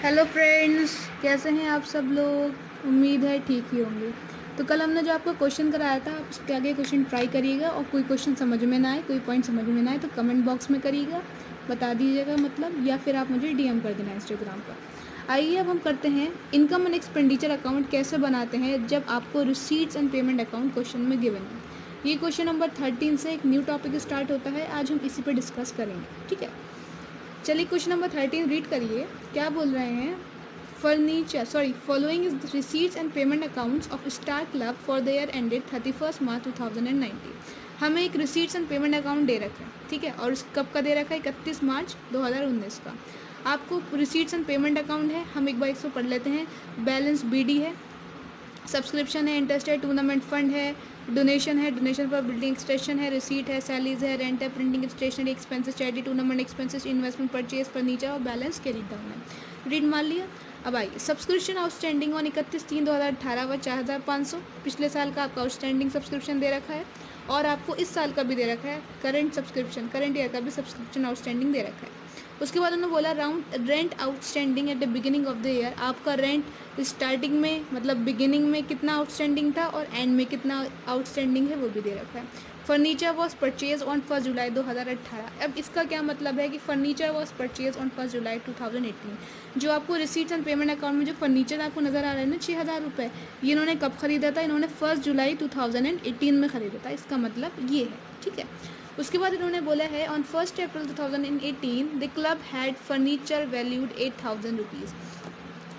Hello friends, कैसे हैं आप सब लोग। उम्मीद है ठीक ही होंगे। तो कल हमने जो आपको क्वेश्चन कराया था, आप उसके आगे क्वेश्चन ट्राई करिएगा और कोई क्वेश्चन समझ में ना आए, कोई पॉइंट समझ में ना आए तो कमेंट बॉक्स में करिएगा, बता दीजिएगा मतलब, या फिर आप मुझे डीएम कर देना इंस्टाग्राम पर। आइए अब हम करते हैं इनकम एंड एक्सपेंडिचर अकाउंट कैसे बनाते हैं जब आपको receipts and payment account question में गिवन है। ये क्वेश्चन नंबर 13 से एक न्यू टॉपिक स्टार्ट होता है। आज हम इसी पर डिस्कस करेंगे, ठीक है। चलिए क्वेश्चन नंबर 13 रीड करिए। क्या बोल रहे हैं? Following is receipts and payment accounts of star club for the year ended 31 March 2019। हमें एक रिसीट्स एंड पेमेंट अकाउंट दे रखा है, ठीक है, और कब का दे रखा है? 31 मार्च 2019 का। आपको रिसीट्स एंड पेमेंट अकाउंट है, हम एक बार इसको पढ़ लेते हैं। बैलेंस बीडी है, सब्सक्रिप्शन है, इंटरेस्ट है, टूर्नामेंट फंड है, डोनेशन है, डोनेशन पर बिल्डिंग एक्सटेंशन है, रिसीट है, सैलरीज है, रेंट है, printing stationery expenses, charity tournament expenses, investment purchase furniture और बैलेंस कैरी डाउन है। रीड मान लिया। अब आइए, सब्सक्रिप्शन आउटस्टैंडिंग ऑन 31/3/2018 व 4,500। पिछले साल का आपका आउटस्टैंडिंग सब्सक्रिप्शन दे रखा है और आपको इस साल का भी दे रखा है, करंट ईयर का भी सब्सक्रिप्शन आउटस्टैंडिंग दे रखा है। उसके बाद उन्होंने बोला round rent outstanding at the beginning of the year. आपका रेंट स्टार्टिंग में मतलब बिगिनिंग में कितना आउटस्टैंडिंग था और एंड में कितना आउटस्टैंडिंग है वो भी दे रखा है। फर्नीचर वॉज परचेज ऑन 1 जुलाई 2018। अब इसका क्या मतलब है कि फर्नीचर वॉज परचेज ऑन 1 जुलाई 2018। जो आपको रिसीट्स एंड पेमेंट अकाउंट में जो फर्नीचर आपको नज़र आ रहा है ना 6,000 रुपये, ये इन्होंने कब खरीदा था? इन्होंने 1 जुलाई 2018 में ख़रीदा था। इसका मतलब ये है, ठीक है। उसके बाद इन्होंने बोला है on 1 April 2018 the club had furniture valued 8,000 rupees.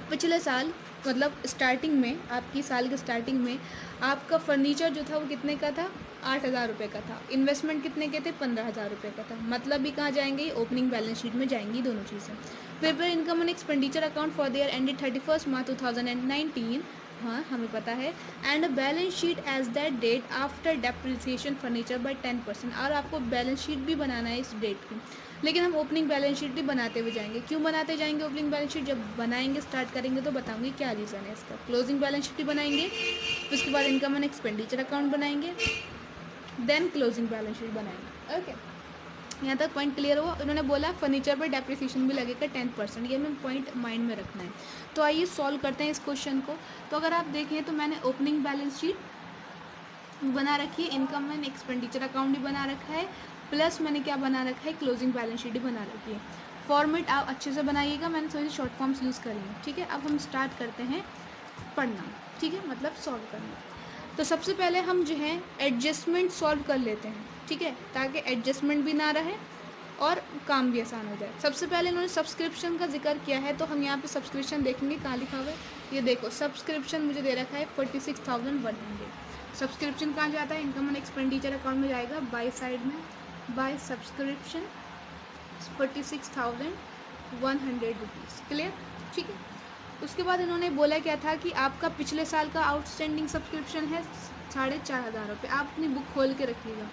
पिछले साल मतलब स्टार्टिंग में, आपकी साल के स्टार्टिंग में आपका फर्नीचर जो था वो कितने का था? 8,000 रुपये का था। इन्वेस्टमेंट कितने के थे? 15,000 रुपये का था। मतलब भी कहाँ जाएंगे? ओपनिंग बैलेंस शीट में जाएंगी दोनों चीज़ें। Prepare income and expenditure account for the year ended 31 March 2019। हाँ, हमें पता है। And balance sheet as that date after depreciation furniture by 10%। और आपको बैलेंस शीट भी बनाना है इस डेट की, लेकिन हम ओपनिंग बैलेंस शीट भी बनाते हुए जाएंगे। क्यों बनाते जाएंगे ओपनिंग बैलेंस शीट? जब बनाएंगे स्टार्ट करेंगे तो बताऊंगी क्या रीज़न है इसका। क्लोजिंग बैलेंस शीट भी बनाएंगे, उसके बाद इनकम एंड एक्सपेंडिचर अकाउंट बनाएंगे, देन क्लोजिंग बैलेंस शीट बनाएंगे। ओके, यहाँ तक पॉइंट क्लियर हुआ। उन्होंने बोला फर्नीचर पर डेप्रिसिएशन भी लगेगा 10%। ये हमें पॉइंट माइंड में रखना है। तो आइए सॉल्व करते हैं इस क्वेश्चन को। तो अगर आप देखें तो मैंने ओपनिंग बैलेंस शीट बना रखी है, इनकम एंड एक्सपेंडिचर अकाउंट भी बना रखा है, प्लस मैंने क्या बना रखा है? क्लोजिंग बैलेंस शीट भी बना रखी है। फॉर्मेट आप अच्छे से बनाइएगा, मैंने थोड़ी सी शॉर्ट फॉर्म्स यूज़ करी हैं, ठीक है। अब हम स्टार्ट करते हैं पढ़ना, ठीक है, मतलब सॉल्व करना। तो सबसे पहले हम जो है एडजस्टमेंट सॉल्व कर लेते हैं, ठीक है, ताकि एडजस्टमेंट भी ना रहे और काम भी आसान हो जाए। सबसे पहले इन्होंने सब्सक्रिप्शन का जिक्र किया है, तो हम यहाँ पे सब्सक्रिप्शन देखेंगे कहाँ लिखा हुआ है। ये देखो, सब्सक्रिप्शन मुझे दे रखा है 46,100। सब्सक्रिप्शन कहाँ जाता है? इनकम एंड एक्सपेंडिचर अकाउंट में जाएगा, बाय साइड में, बाय सब्सक्रिप्शन 46,100 रुपीज़। क्लियर, ठीक है। उसके बाद इन्होंने बोला क्या था कि आपका पिछले साल का आउटस्टैंडिंग सब्सक्रिप्शन है 4,500 रुपये। आप अपनी बुक खोल के रखिएगा।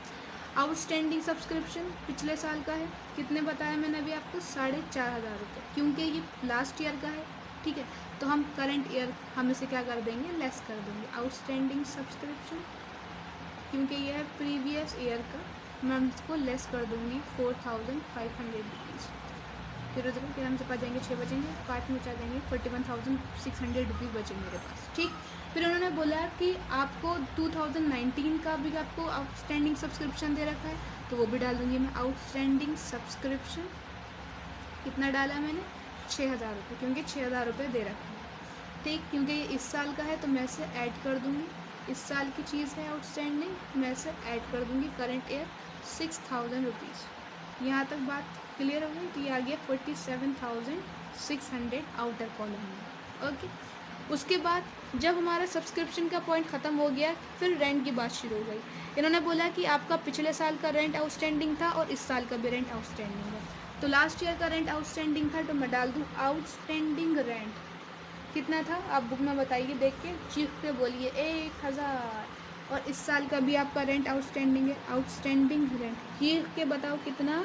आउटस्टैंडिंग सब्सक्रिप्शन पिछले साल का है, कितने बताया मैंने अभी आपको? 4,500 रुपये, क्योंकि ये लास्ट ईयर का है, ठीक है। तो हम करंट ईयर हम इसे क्या कर देंगे? लेस कर देंगे। आउटस्टैंडिंग सब्सक्रिप्शन, क्योंकि ये है प्रीवियस ईयर का, मैं इसको लेस कर दूँगी 4,500 रुपीज़। फिर हम से पास जाएंगे 6 बचेंगे, 5 में बचा देंगे 41,600 रुपीज़ बचेंगे मेरे पास, ठीक। फिर उन्होंने बोला कि आपको 2019 का भी आपको आउटस्टैंडिंग सब्सक्रिप्शन दे रखा है, तो वो भी डाल दूँगी मैं। आउटस्टैंडिंग सब्सक्रिप्शन कितना डाला मैंने? 6,000 रुपये, क्योंकि 6,000 रुपये दे रखा है, ठीक। क्योंकि ये इस साल का है तो मैं इसे ऐड कर दूँगी। इस साल की चीज़ है आउटस्टैंडिंग, मैं इसे ऐड कर दूँगी। Current year 6,000 rupees. यहाँ तक बात क्लियर हो गई? तो ये आ गया 47,600 आउटर कॉलम में। ओके, उसके बाद जब हमारा सब्सक्रिप्शन का पॉइंट ख़त्म हो गया, फिर रेंट की बात शुरू हो गई। इन्होंने बोला कि आपका पिछले साल का रेंट आउटस्टैंडिंग था और इस साल का भी रेंट आउटस्टैंडिंग है। तो लास्ट ईयर का रेंट आउटस्टैंडिंग था, तो मैं डाल दूँ आउटस्टैंडिंग रेंट कितना था? आप बुक में बताइए, देख के चीख के बोलिए 1,000। और इस साल का भी आपका रेंट आउटस्टैंडिंग है। आउटस्टैंडिंग रेंट चीख के बताओ कितना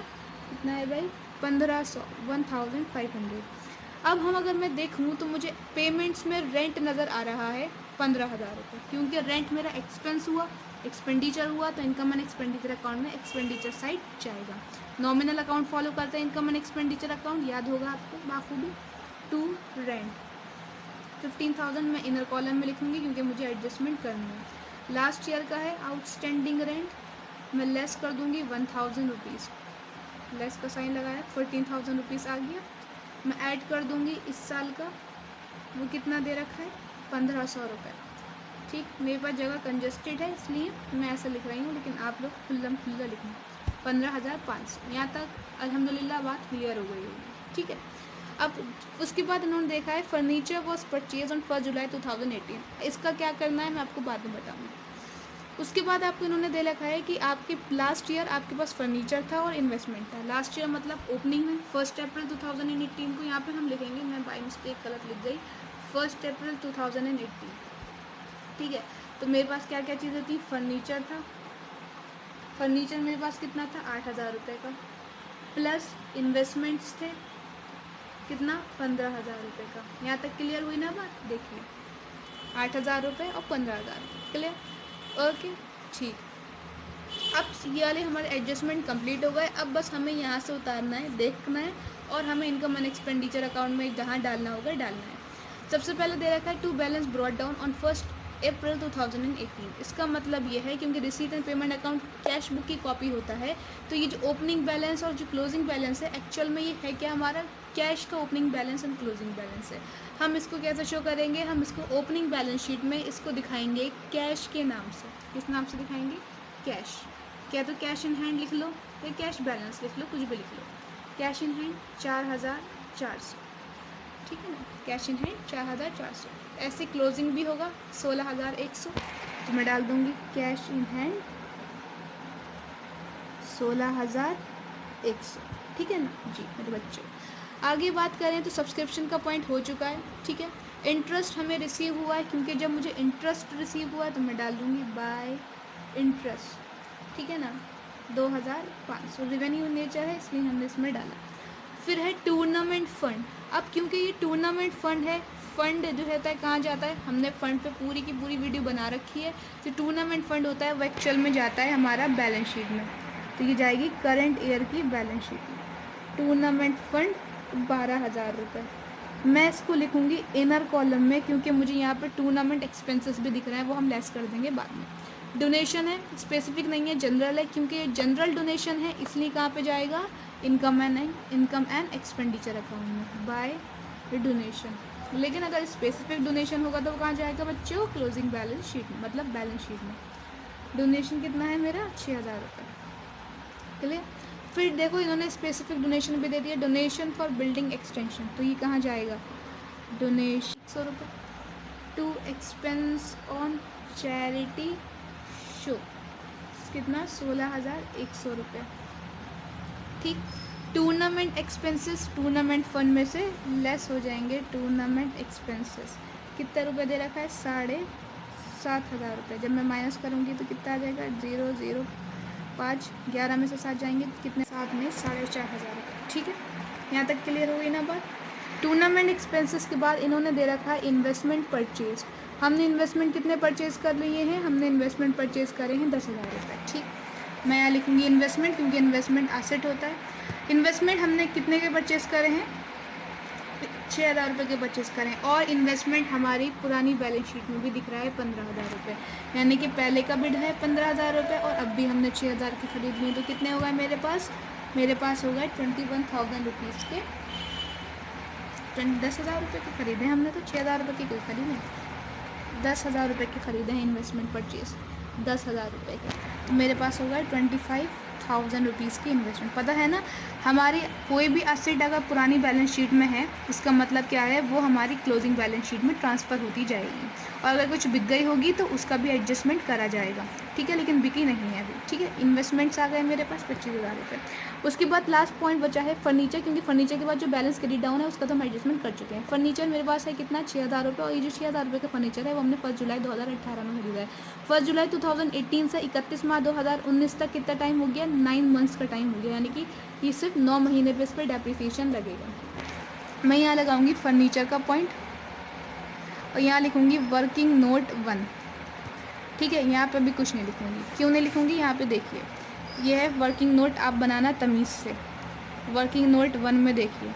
कितना है भाई? 1,500, 1,500। अब हम अगर मैं देखूँ तो मुझे पेमेंट्स में रेंट नज़र आ रहा है 15,000 रुपये, क्योंकि रेंट मेरा एक्सपेंस हुआ, एक्सपेंडिचर हुआ, तो इनकम एंड एक्सपेंडिचर अकाउंट में एक्सपेंडिचर साइड जाएगा। नॉमिनल अकाउंट फॉलो करते हैं इनकम एंड एक्सपेंडिचर अकाउंट, याद होगा आपको बाखूबी। टू रेंट 15,000 मैं इनर कॉलम में लिखूँगी क्योंकि मुझे एडजस्टमेंट करनी है। लास्ट ईयर का है आउटस्टैंडिंग रेंट मैं लेस कर दूँगी 1,000 रुपीज़, लेस का साइन लगाया 14,000 रुपीज़ आ गया। मैं ऐड कर दूँगी इस साल का, वो कितना दे रखा है 1,500 रुपये। ठीक, मेरे पास जगह कंजस्टेड है इसलिए मैं ऐसा लिख रही हूँ, लेकिन आप लोग खुल्लम खुल्ला लिखना 15,500। यहाँ तक अल्हम्दुलिल्लाह बात क्लियर हो गई होगी। ठीक है, अब उसके बाद इन्होंने देखा है फर्नीचर वॉज परचेज ऑन 1 जुलाई 2018। इसका क्या करना है मैं आपको बाद में बताऊँगी। उसके बाद आपको इन्होंने दे रखा है कि आपके लास्ट ईयर आपके पास फर्नीचर था और इन्वेस्टमेंट था। लास्ट ईयर मतलब ओपनिंग में 1 अप्रैल 2018 को यहाँ पे हम लिखेंगे, मैं बाई मिस्टेक गलत लिख गई, 1 अप्रैल 2018। ठीक है, तो मेरे पास क्या क्या चीज़ें थी, फर्नीचर था, फर्नीचर मेरे पास कितना था 8,000 रुपये का, प्लस इन्वेस्टमेंट्स थे कितना 15,000 रुपये का। यहाँ तक क्लियर हुई ना बात, देखिए 8,000 रुपये और 15,000 रुपये, क्लियर, ओके ठीक। अब ये वाले हमारे एडजस्टमेंट कंप्लीट हो गए। अब बस हमें यहाँ से उतारना है, देखना है, और हमें इनकम एंड एक्सपेंडिचर अकाउंट में जहाँ डालना होगा डालना है। सबसे पहले दे रखा है to balance brought down on 1 April 2018। इसका मतलब ये है क्योंकि receipt and payment account cash book की कॉपी होता है, तो ये जो ओपनिंग बैलेंस और जो क्लोजिंग बैलेंस है एक्चुअल में ये है क्या, हमारा कैश का opening balance and closing balance है। हम इसको कैसे शो करेंगे, हम इसको ओपनिंग बैलेंस शीट में इसको दिखाएंगे कैश के नाम से। किस नाम से दिखाएंगे, कैश। क्या तो कैश इन हैंड लिख लो या कैश बैलेंस लिख लो, कुछ भी लिख लो। कैश इन हैंड 4,400, ठीक है ना, कैश इन हैंड 4,400। ऐसे क्लोजिंग भी होगा 16,100, तो मैं डाल दूंगी कैश इन हैंड 16,100, ठीक है ना जी मेरे बच्चों। आगे बात करें तो सब्सक्रिप्शन का पॉइंट हो चुका है, ठीक है। इंटरेस्ट हमें रिसीव हुआ है, क्योंकि जब मुझे इंटरेस्ट रिसीव हुआ है तो मैं डाल दूंगी बाय इंटरेस्ट, ठीक है ना, 2,500। रिवेन्यू नेचर है इसलिए हमने इसमें डाला। फिर है टूर्नामेंट फ़ंड। अब क्योंकि ये टूर्नामेंट फ़ंड है, फ़ंड जो रहता है कहाँ जाता है, हमने फ़ंड पे पूरी की पूरी वीडियो बना रखी है। जो टूर्नामेंट फ़ंड होता है वो एक्चुअल में जाता है हमारा बैलेंस शीट में, तो ये जाएगी करंट ईयर की बैलेंस शीट में। टूर्नामेंट फ़ंड 12,000 रुपये। मैं इसको लिखूँगी इनर कॉलम में, क्योंकि मुझे यहाँ पर टूर्नामेंट एक्सपेंसेस भी दिख रहे हैं, वो हम लेस कर देंगे बाद में। डोनेशन है, स्पेसिफिक नहीं है, जनरल है, क्योंकि जनरल डोनेशन है इसलिए कहाँ पे जाएगा, इनकम एंड एक्सपेंडिचर अकाउंट में बाय डोनेशन। लेकिन अगर स्पेसिफिक डोनेशन होगा तो वो कहाँ जाएगा बच्चों, क्लोजिंग बैलेंस शीट में, मतलब बैलेंस शीट में। डोनेशन कितना है मेरा 6,000 रुपये, क्लियर। फिर देखो इन्होंने स्पेसिफिक डोनेशन भी दे दिया, डोनेशन फॉर बिल्डिंग एक्सटेंशन, तो ये कहाँ जाएगा, डोनेशन 100 रुपये। To expense on charity show कितना 16,100 रुपये, ठीक। टूर्नामेंट एक्सपेंसेस टूर्नामेंट फंड में से लेस हो जाएंगे। टूर्नामेंट एक्सपेंसेस कितना रुपये दे रखा है, 7,500 रुपये। जब मैं माइनस करूँगी तो कितना आ जाएगा, 0,005, 11 में से 7 जाएंगे तो कितने, 7 में 4,500 रुपये, ठीक है। यहाँ तक क्लियर हो गई ना बात। टूर्नामेंट एक्सपेंसेस के बाद इन्होंने दे रखा है इन्वेस्टमेंट परचेज। हमने इन्वेस्टमेंट कितने परचेज़ कर लिए हैं, हमने इन्वेस्टमेंट परचेज़ करे हैं 10,000 रुपये, ठीक। मैं यहाँ लिखूँगी इन्वेस्टमेंट, क्योंकि इन्वेस्टमेंट एसेट होता है। इन्वेस्टमेंट हमने कितने के परचेज़ करे हैं, 6,000 रुपये के परचेज़ करें, और इन्वेस्टमेंट हमारी पुरानी बैलेंस शीट में भी दिख रहा है 15,000 रुपये, यानी कि पहले का बिड है 15,000 रुपये और अब भी हमने 6,000 की खरीद ली, तो कितने हो गए मेरे पास हो गए 21,000 रुपीज़ के 10,000 रुपये के खरीदे हमने, तो 6,000 रुपये की कोई खरीदे, 10,000 रुपये के खरीदे हैं इन्वेस्टमेंट परचेज़, 10,000 रुपये के, तो मेरे पास हो गए 25,000 रुपीज़ की इन्वेस्टमेंट। पता है ना, हमारी कोई भी एसेट अगर पुरानी बैलेंस शीट में है उसका मतलब क्या है, वो हमारी क्लोजिंग बैलेंस शीट में ट्रांसफ़र होती जाएगी, और अगर कुछ बिक गई होगी तो उसका भी एडजस्टमेंट करा जाएगा, ठीक है। लेकिन बिकी नहीं है अभी, ठीक है। इन्वेस्टमेंट्स आ गए मेरे पास 25,000 रुपये। उसके बाद लास्ट पॉइंट बचा है फर्नीचर, क्योंकि फर्नीचर के बाद जो बैलेंस क्रेडिट डाउन है उसका तो हम एडजस्टमेंट कर चुके हैं। फर्नीचर मेरे पास है कितना 6,000 रुपये, और ये जो 6,000 रुपये का फर्नीचर है वो हमने 1 जुलाई 2018 में खरीदा है। 1 जुलाई 2018 से 31 मार्च 2019 तक कितना टाइम हो गया, 9 मंथ्स का टाइम हो गया, यानी कि ये सिर्फ 9 महीने पे इस पर डेप्रिसिएशन लगेगा। मैं यहाँ लगाऊंगी फर्नीचर का पॉइंट और यहाँ लिखूँगी वर्किंग नोट 1, ठीक है। यहाँ पे भी कुछ नहीं लिखूँगी, क्यों नहीं लिखूँगी, यहाँ पे देखिए ये है वर्किंग नोट, आप बनाना तमीज़ से। वर्किंग नोट 1 में देखिए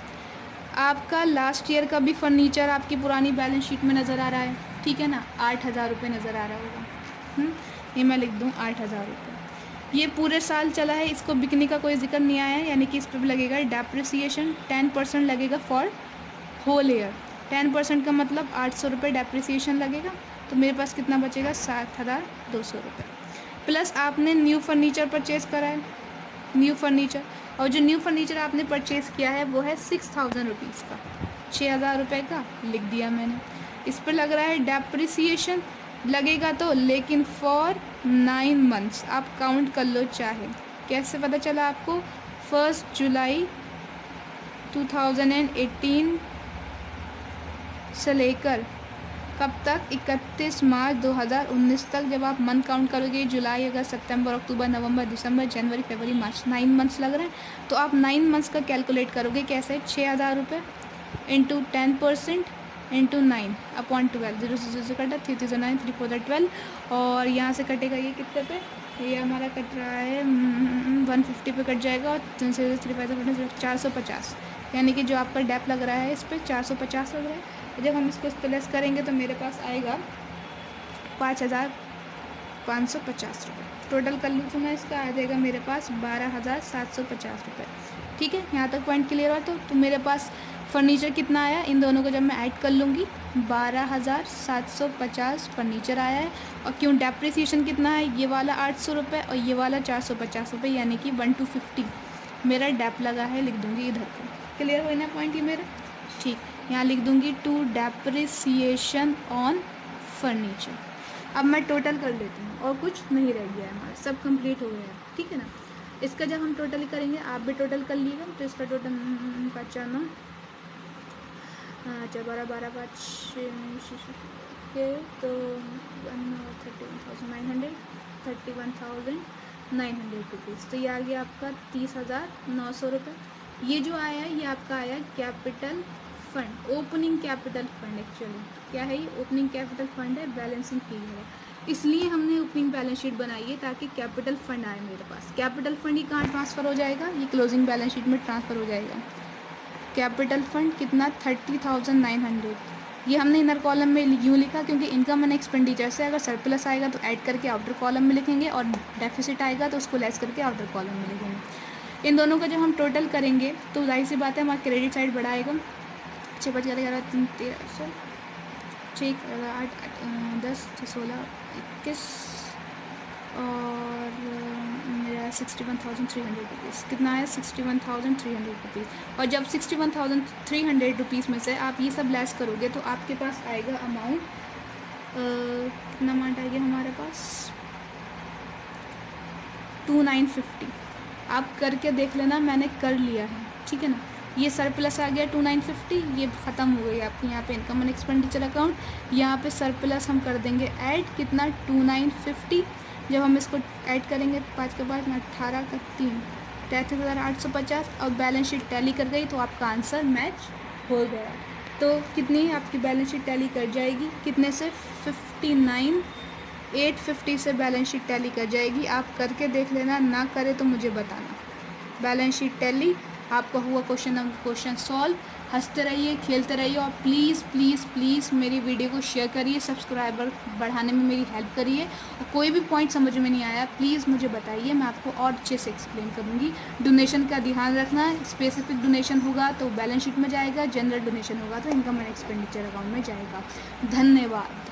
आपका लास्ट ईयर का भी फर्नीचर आपकी पुरानी बैलेंस शीट में नज़र आ रहा है, ठीक है ना, 8,000 रुपये नज़र आ रहा होगा। ये मैं लिख दूँ 8,000 रुपये। ये पूरे साल चला है, इसको बिकने का कोई जिक्र नहीं आया है, यानी कि इस पर भी लगेगा डेप्रिसिएशन 10% लगेगा फॉर होल ईयर। 10% का मतलब 800 रुपये डेप्रिसिएशन लगेगा, तो मेरे पास कितना बचेगा 7,200 रुपये। प्लस आपने न्यू फर्नीचर परचेज़ करा है, न्यू फर्नीचर, और जो न्यू फर्नीचर आपने परचेज़ किया है वो है 6,000 रुपीज़ का, 6,000 रुपये का लिख दिया मैंने। इस पर लग रहा है डेप्रिसिएशन लगेगा तो, लेकिन फॉर 9 मंथ्स। आप काउंट कर लो चाहे। कैसे पता चला आपको? 1 जुलाई 2018 से लेकर कब तक? 31 मार्च 2019 तक। जब आप मंथ काउंट करोगे, जुलाई, अगस्त, सितंबर, अक्टूबर, नवंबर, दिसंबर, जनवरी, फरवरी, मार्च, 9 मंथ्स लग रहे हैं, तो आप 9 मंथ्स का कैलकुलेट करोगे कैसे? 6,000 रुपये इंटू 10% इंटू 9 अपॉन 12, 0 से कटा, 3 3 9, 3 4 12, और यहाँ से कटेगा ये कितने पे? ये हमारा कट रहा है 150 पे कट जाएगा, और 450, यानी कि जो आपका डेप लग रहा है इस पर 450 लग रहा है। जब हम इसको इस पर लेस करेंगे तो मेरे पास आएगा 5,550 रुपये। टोटल कर लूँ तो मैं इसका आ जाएगा मेरे पास 12,750 रुपये। ठीक है, यहाँ तक पॉइंट क्लियर हुआ? तो मेरे पास फर्नीचर कितना आया, इन दोनों को जब मैं ऐड कर लूँगी 12,750 फर्नीचर आया है। और क्यों डेप्रिसिएशन कितना है? ये वाला 800 रुपये और ये वाला 450 रुपये, यानी कि 1250 मेरा डेप लगा है, लिख दूँगी इधर को। क्लियर हो ना पॉइंट ये मेरा? ठीक, यहाँ लिख दूँगी टू डेप्रिसिएशन ऑन फर्नीचर। अब मैं टोटल कर लेती हूँ, और कुछ नहीं रह गया है हमारा, सब कंप्लीट हो गया है, ठीक है ना। इसका जब हम टोटल करेंगे, आप भी टोटल कर लीजिएगा, तो इसका टोटल 5 अच्छा 12 12 5 के तो 31,900 रुपीज़। तो ये आ गया आपका 30,900 रुपये। ये जो आया है ये आपका आया capital fund, opening capital fund. Actually क्या है ये? ओपनिंग कैपिटल फंड है, बैलेंसिंग फी है, इसलिए हमने ओपनिंग बैलेंस शीट बनाई है ताकि कैपिटल फंड आए मेरे पास। कैपिटल फंड ये कहाँ ट्रांसफ़र हो जाएगा? ये क्लोजिंग बैलेंस शीट में ट्रांसफ़र हो जाएगा। कैपिटल फंड कितना? 30,900। ये हमने इनर कॉलम में यूँ लिखा क्योंकि इनकम एंड एक्सपेंडिचर से अगर सरप्लस आएगा तो ऐड करके आउटर कॉलम में लिखेंगे, और डेफिसिट आएगा तो उसको लेस करके आउटर कॉलम में लिखेंगे। इन दोनों का जब हम टोटल करेंगे तो जाहिर सी बात है हमारा क्रेडिट साइड बढ़ाएगा। 6 5 11 3 13 6 8 10 16 21 और मेरा 61,300 रुपीज़। कितना है? 61,300 रुपीज़। और जब 61,300 रुपीज़ में से आप ये सब लेस करोगे तो आपके पास आएगा अमाउंट, कितना अमाउंट आएगा हमारे पास? 2,950। आप करके देख लेना, मैंने कर लिया है, ठीक है ना। ये सरप्लस आ गया 2,950, ये ख़त्म हो गई आपकी यहाँ पे इनकम एंड एक्सपेंडिचर अकाउंट। यहाँ पे सरप्लस हम कर देंगे ऐड, कितना? 2,950। जब हम इसको ऐड करेंगे 5 के बाद 18 का 3, 33,850, और बैलेंस शीट टैली कर गई तो आपका आंसर मैच हो गया। तो कितनी आपकी बैलेंस शीट टैली कर जाएगी? कितने से? 59,850 से बैलेंस शीट टैली कर जाएगी। आप करके देख लेना, ना करे तो मुझे बताना। बैलेंस शीट टैली आपका हुआ क्वेश्चन सॉल्व। हंसते रहिए, खेलते रहिए, और प्लीज़ प्लीज़ प्लीज़ मेरी वीडियो को शेयर करिए, सब्सक्राइबर बढ़ाने में मेरी हेल्प करिए। और कोई भी पॉइंट समझ में नहीं आया प्लीज़ मुझे बताइए, मैं आपको और अच्छे से एक्सप्लेन करूँगी। डोनेशन का ध्यान रखना, स्पेसिफिक डोनेशन होगा तो बैलेंस शीट में जाएगा, जनरल डोनेशन होगा तो इनकम एंड एक्सपेंडिचर अकाउंट में जाएगा। धन्यवाद।